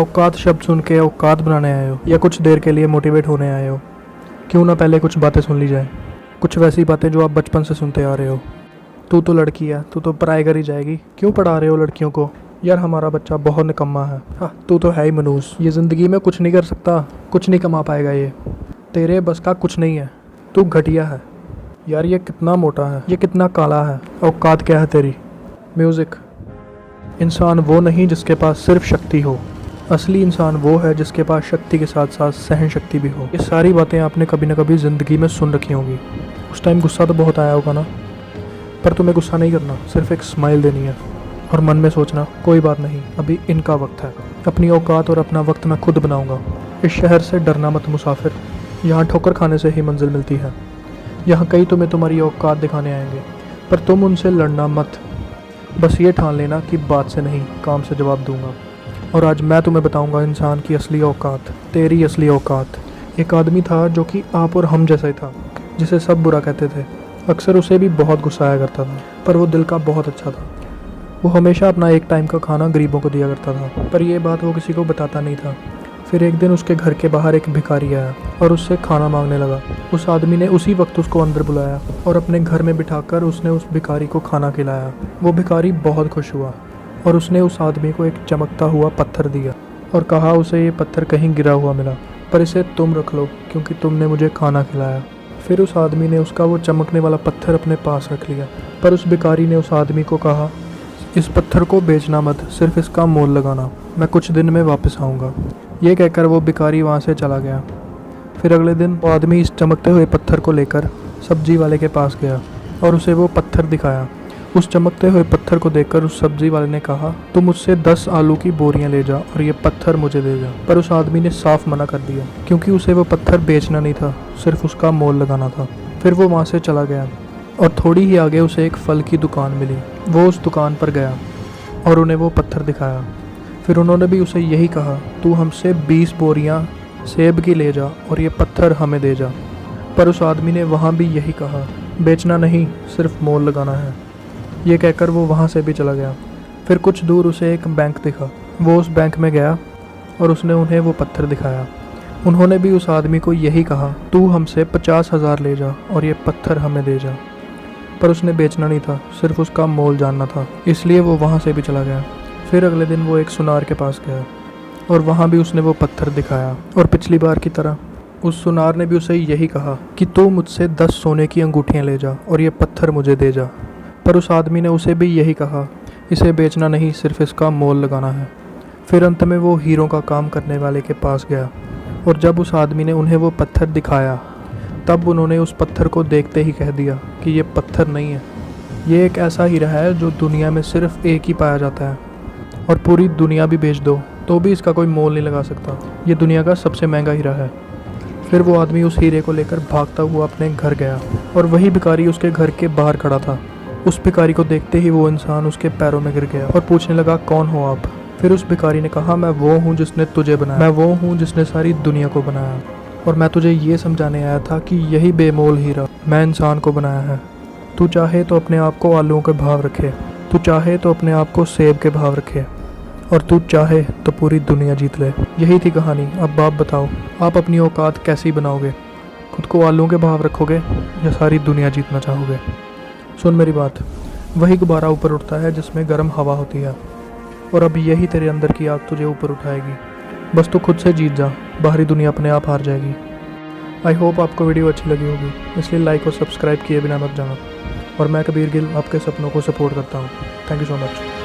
औकात शब्द सुन के औकात बनाने आए हो या कुछ देर के लिए मोटिवेट होने आए हो? क्यों ना पहले कुछ बातें सुन ली जाए, कुछ वैसी बातें जो आप बचपन से सुनते आ रहे हो। तू तो लड़की है, तू तो पढ़ाई कर ही जाएगी, क्यों पढ़ा रहे हो लड़कियों को? यार हमारा बच्चा बहुत निकम्मा है। हाँ, तू तो है ही मनूस, ये ज़िंदगी में कुछ नहीं कर सकता, कुछ नहीं कमा पाएगा, ये तेरे बस का कुछ नहीं है, तू घटिया है। यार ये कितना मोटा है, ये कितना काला है, औकात क्या है तेरी? म्यूज़िक। इंसान वो नहीं जिसके पास सिर्फ शक्ति हो, असली इंसान वो है जिसके पास शक्ति के साथ साथ सहन शक्ति भी हो। ये सारी बातें आपने कभी ना कभी ज़िंदगी में सुन रखी होंगी। उस टाइम गुस्सा तो बहुत आया होगा ना, पर तुम्हें गुस्सा नहीं करना, सिर्फ एक स्माइल देनी है और मन में सोचना कोई बात नहीं, अभी इनका वक्त है। अपनी औकात और अपना वक्त मैं खुद बनाऊंगा। इस शहर से डरना मत मुसाफिर, यहाँ ठोकर खाने से ही मंजिल मिलती है। यहाँ कई तुम्हें तुम्हारी औकात दिखाने आएंगे, पर तुम उनसे लड़ना मत। बस ये ठान लेना कि बात से नहीं, काम से जवाब दूंगा। और आज मैं तुम्हें बताऊंगा इंसान की असली औकात, तेरी असली औकात। एक आदमी था जो कि आप और हम जैसा ही था, जिसे सब बुरा कहते थे। अक्सर उसे भी बहुत गुस्सा आया करता था, पर वो दिल का बहुत अच्छा था। वो हमेशा अपना एक टाइम का खाना गरीबों को दिया करता था, पर यह बात वो किसी को बताता नहीं था। फिर एक दिन उसके घर के बाहर एक भिखारी आया और उससे खाना मांगने लगा। उस आदमी ने उसी वक्त उसको अंदर बुलाया और अपने घर में बिठाकर उसने उस भिखारी को खाना खिलाया। वो भिखारी बहुत खुश हुआ और उसने उस आदमी को एक चमकता हुआ पत्थर दिया और कहा उसे ये पत्थर कहीं गिरा हुआ मिला, पर इसे तुम रख लो क्योंकि तुमने मुझे खाना खिलाया। फिर उस आदमी ने उसका वो चमकने वाला पत्थर अपने पास रख लिया, पर उस भिखारी ने उस आदमी को कहा, इस पत्थर को बेचना मत, सिर्फ इसका मोल लगाना, मैं कुछ दिन में वापस आऊँगा। ये कहकर वो भिखारी वहाँ से चला गया। फिर अगले दिन वो आदमी इस चमकते हुए पत्थर को लेकर सब्जी वाले के पास गया और उसे वो पत्थर दिखाया। उस चमकते हुए पत्थर को देखकर उस सब्जी वाले ने कहा, तुम मुझसे 10 आलू की बोरियां ले जा और ये पत्थर मुझे दे जा। पर उस आदमी ने साफ मना कर दिया, क्योंकि उसे वो पत्थर बेचना नहीं था, सिर्फ उसका मोल लगाना था। फिर वो वहाँ से चला गया और थोड़ी ही आगे उसे एक फल की दुकान मिली। वो उस दुकान पर गया और उन्हें वो पत्थर दिखाया। फिर उन्होंने भी उसे यही कहा, तू हमसे 20 बोरियां सेब की ले जा और ये पत्थर हमें दे जा। पर उस आदमी ने वहाँ भी यही कहा, बेचना नहीं, सिर्फ मोल लगाना है। ये कहकर वो वहाँ से भी चला गया। फिर कुछ दूर उसे एक बैंक दिखा। वो उस बैंक में गया और उसने उन्हें वो पत्थर दिखाया। उन्होंने भी उस आदमी को यही कहा, तू हमसे 50,000 ले जा और ये पत्थर हमें दे जा। पर उसने बेचना नहीं था, सिर्फ उसका मोल जानना था, इसलिए वो वहाँ से भी चला गया। फिर अगले दिन वो एक सुनार के पास गया और वहाँ भी उसने वो पत्थर दिखाया और पिछली बार की तरह उस सुनार ने भी उसे यही कहा कि तू मुझसे 10 सोने की अंगूठियाँ ले जा और ये पत्थर मुझे दे जा। पर उस आदमी ने उसे भी यही कहा, इसे बेचना नहीं, सिर्फ इसका मोल लगाना है। फिर अंत में वो हीरों का काम करने वाले के पास गया और जब उस आदमी ने उन्हें वो पत्थर दिखाया, तब उन्होंने उस पत्थर को देखते ही कह दिया कि ये पत्थर नहीं है, ये एक ऐसा हीरा है जो दुनिया में सिर्फ एक ही पाया जाता है, और पूरी दुनिया भी बेच दो तो भी इसका कोई मोल नहीं लगा सकता। ये दुनिया का सबसे महंगा हीरा है। फिर वो आदमी उस हीरे को लेकर भागता हुआ अपने घर गया और वही भिखारी उसके घर के बाहर खड़ा था। उस भिखारी को देखते ही वो इंसान उसके पैरों में गिर गया और पूछने लगा, कौन हो आप? फिर उस भिखारी ने कहा, मैं वो हूँ जिसने तुझे बनाया, मैं वो हूँ जिसने सारी दुनिया को बनाया, और मैं तुझे ये समझाने आया था कि यही बेमोल हीरा मैं इंसान को बनाया है। तू चाहे तो अपने आप को आलूओं के भाव रखे, तू चाहे तो अपने आप को सेब के भाव रखे, और तू चाहे तो पूरी दुनिया जीत ले। यही थी कहानी। अब आप बताओ, आप अपनी औकात कैसी बनाओगे? खुद को आलूओं के भाव रखोगे या सारी दुनिया जीतना चाहोगे? सुन मेरी बात, वही गुब्बारा ऊपर उठता है जिसमें गर्म हवा होती है, और अब यही तेरे अंदर की आग तुझे ऊपर उठाएगी। बस तू खुद से जीत जा, बाहरी दुनिया अपने आप हार जाएगी। आई होप आपको वीडियो अच्छी लगी होगी, इसलिए लाइक और सब्सक्राइब किए बिना मत जाना। और मैं कबीर गिल आपके सपनों को सपोर्ट करता हूँ। Thank you so much.